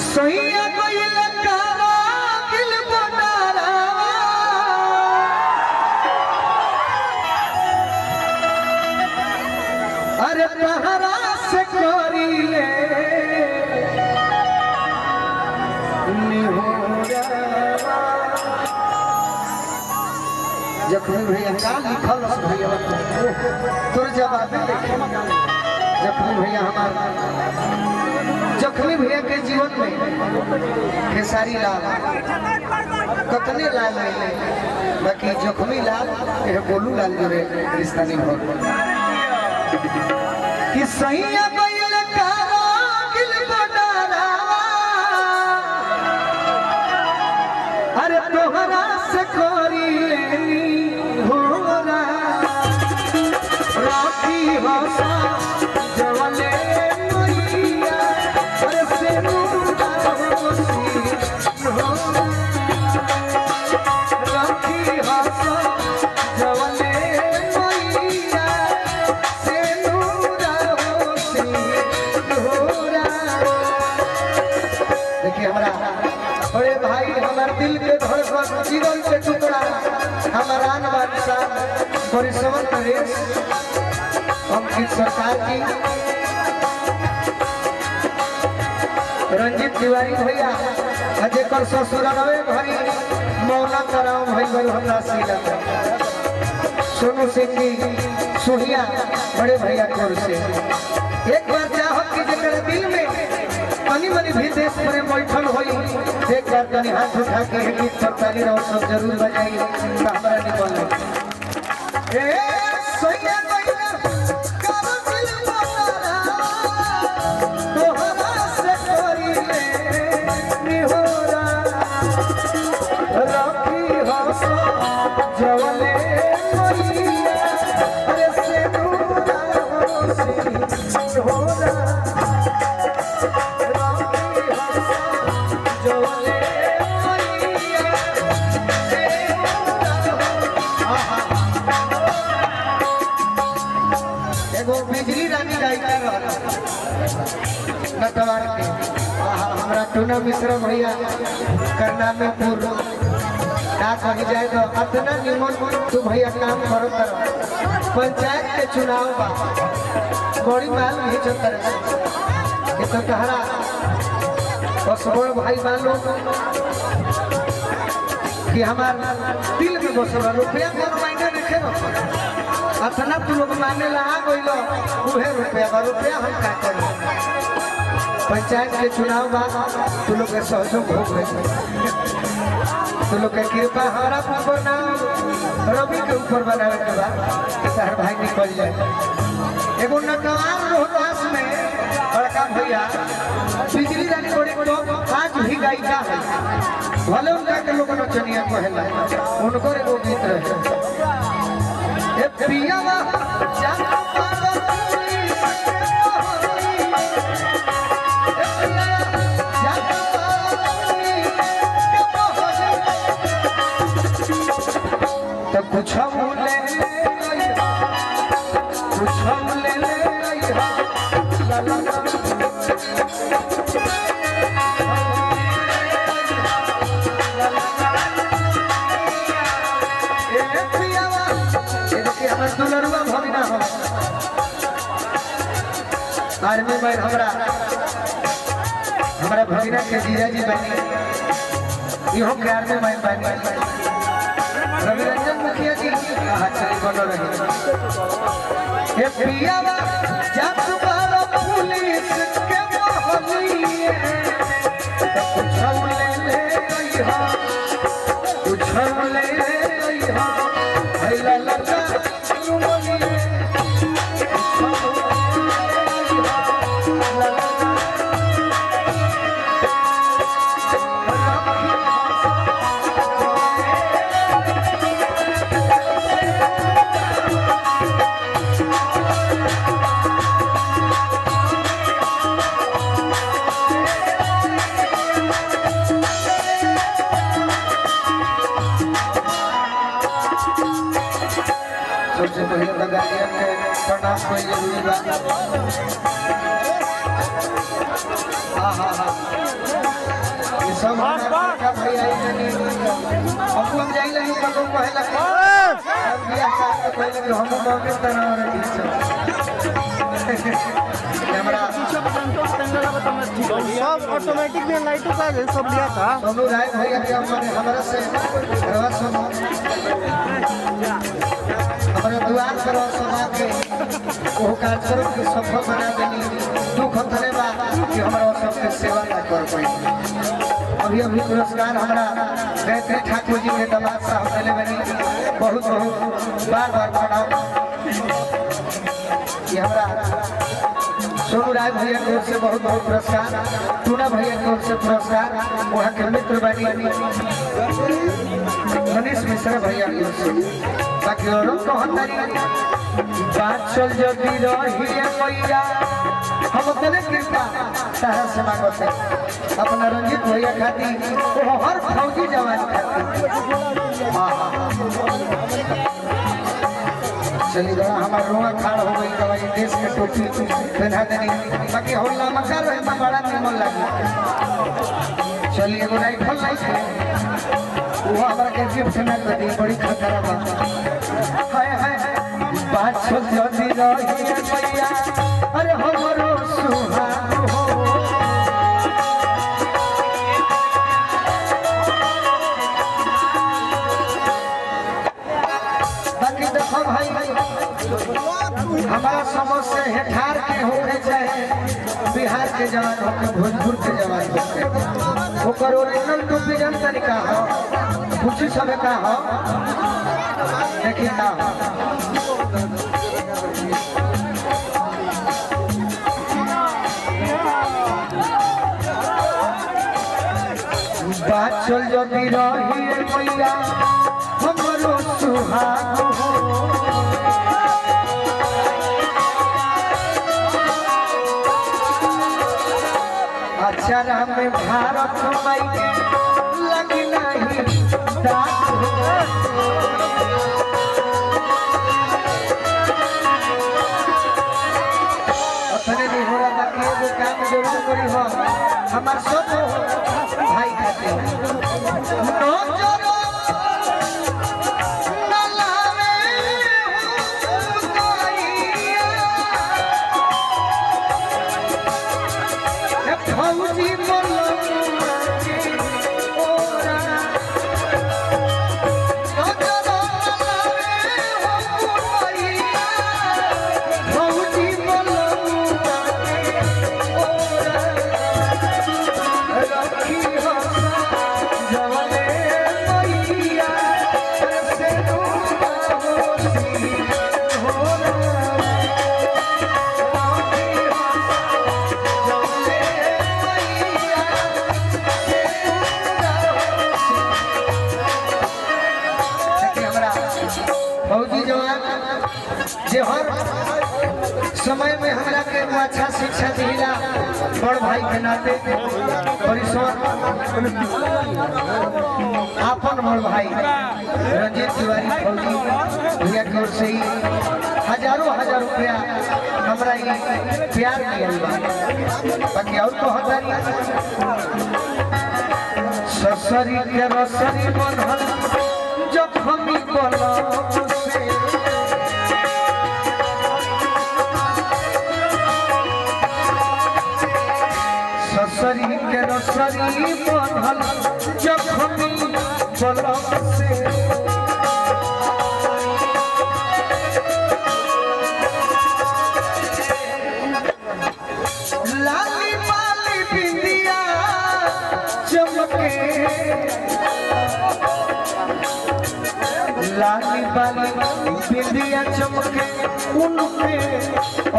सैया गइल काला दिल बनारा अरे तहरा से करीले जखमी भैया का लिखल भैया तोर जवाब जखमी भैया हमारा जखमी भैया के जीवन में खेसारी लाल कतने लाल है बाकी जखमी लाल ये बोलू लाल जो रिश्ता नहीं हो कि सैया गइल काला दिल बनारा अरे तोहरा से करीले होरा राखी भाषा जवले मैया अरे से नूरा होसी होरा राखी भाषा जवले मैया से नूरा होसी होरा। देखिए हमारा अरे भाई हमारे दिल के धड़कन जीवन के टुकड़ा हमारा बादशाह परिश्रम नरेश अंकित सरकार की रंजीत तिवारी भैया जेकर ससुर रवे भरी मौला कराओ भाई हमरा सीला सोनू सिंह जी सोहिया बड़े भैया की ओर से एक बार चाहत की जेकर दिल में मनी मनी भी देश पर बैठल होई एक बार कनी हाथ उठा के गीत सरताली रहो सब जरूर बजाई हमरा निकल ए सोया गइला काला दिल बनारा तोहरा से करीले निहोरा राखी हंसो जवले मैया अरे से नूरा होसी होरा बिजली रानी नटवार के हमारा टूना मिश्रा भैया करना में पूर्व का कही जाए तो अतना निमन तू भैया काम करो पंचायत के चुनाव बा बड़ी माल भेजत ये तो कहरा बसबड़ भाई बालो कि हमार दिल में बसबा रुपया कौन मायने रखे अतना तू लोग माने लगा गइलो उहे रुपया हम का करें पंचायत के चुनाव बा तू लोग के सहयोग हो गए तू लोग के कृपा हमारा ऊपर ना रवि के ऊपर बनावे के बाद शहर भाई निकल जाए एगो नटवार रोहतास में बड़का भैया बिजली रानी बड़े को आज भी गायिका है भले उनका के लोग नचनिया कहला उनको एगो गीत रहे ए पियावा जानो पागल तो कुछ ले दुलरुआ भगिना हो आर्मी में हमारा भगिना के जीजा जी बनी इहो के आर्मी में बनी रविरंजन मुखिया जी चली बनो रही ये पियावा जब बारो पुलिस के मोहलिए कुछ ले आइहा कुछ ले आइहा भैला लगा सबसे पहले बगालिया के प्रणाम कोई जरूरी बात। हाँ हाँ हाँ सब का भैया हम जाइले ही कतो कहला सब बियाह का कहले कि हम बहुत तना रही कैमरा सब ऑटोमेटिक में लाइट का सब लिया था। सोनू राय भैया के हमारे से करवा सुनो हमारे द्वार पर सभा के वो कार्यक्रम के सफल बना देनी दुख थले बा कि हमारा सबके सेवा ना कर पाई। अभी अभी पुरस्कार हमारा गायत्री ठाकुर जी के दामाद साहब दिले बनी बहुत बहुत बार बार प्रणाम। ये हमारा सोनू राय भैया की ओर से बहुत बहुत पुरस्कार, टूना भैया की ओर से पुरस्कार, वहाँ के मित्र बनी मनीष मिश्रा भैया की ओर से। बाकी और बात चल जदी रही मैया हम अपने कृपा तारा से मांगते अपना रंजीत भैया खाती वो हर फौजी जवान खाती। चली गया हमारा रुआ खाड़ हो गई दवाई देश के टोपी पहना देनी बाकी होला मका रहे तो बड़ा निमन लगी। चलिए एगो राइफल नहीं थे वो हमारा के गिफ्ट ना कर दी बड़ी खतरा बा। हाय हाय बात चल जदी रही मैया अरे हमरो सुहाग हो बाकी देखो भाई हमारा समझ से हेठार के होके चाहे बिहार के जवान होके भोजपुर के जवान होके ओकर ओरिजिनल टोपी जन तरीका हो कुछ समय का हो देखिए ना बात चल जदी रही मैया हमरो सुहाग हो अक्षरा में भारत माई के लगी नहीं दाग अपने नहीं हो रहा कि एगो काम जरूर करी हो हमार सब भाई खाते समय में हमरा के अच्छा शिक्षा दिला बड़ भाई के नाते आपन बड़ भाई रंजीत तिवारी फौजी भैया की ओर से ही हजारों हजार रुपया हमरा प्यार किया बाकी और तो हजारी ससरी के रसरी बनल जब हम कलम से ससरी के रसरी बनल जब हम कलम से लाली पाली बिंदिया चमके लाली पाली बिंदिया चमके उनके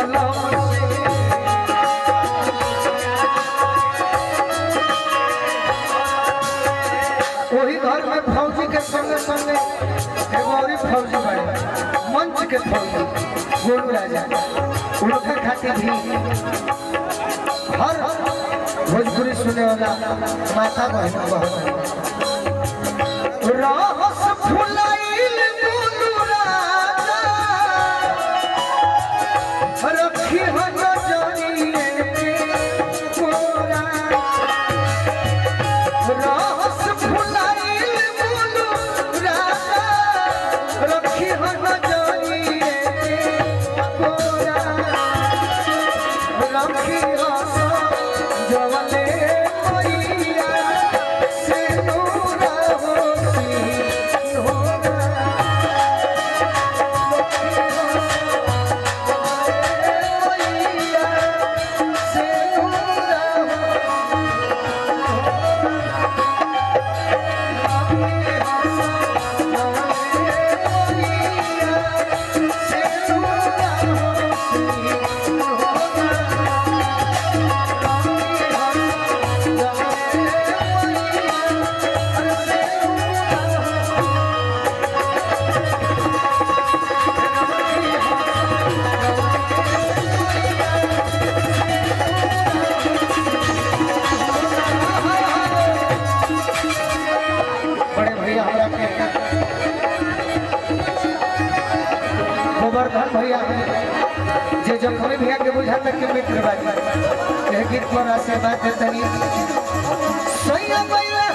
अलम से वही घर में फौजी के संगे संगे एगो और फौजी बड़े मंच के फौजी गोलू राजा उनके खातिर भी हर भोजपुरी सुने वाला माता बहन बहुत रहस फुलाइल गोलू राजा रखी हो नजरिए के कोरा सजवले मैया से नूरा होसी होगा मैया से नूरा बड़े भैया हमरा के गोवर्धन भैया जे जखमी भैया के बुझाता के मित्र बाजी यह गीत पर आशीर्वाद देतनी सैया मैया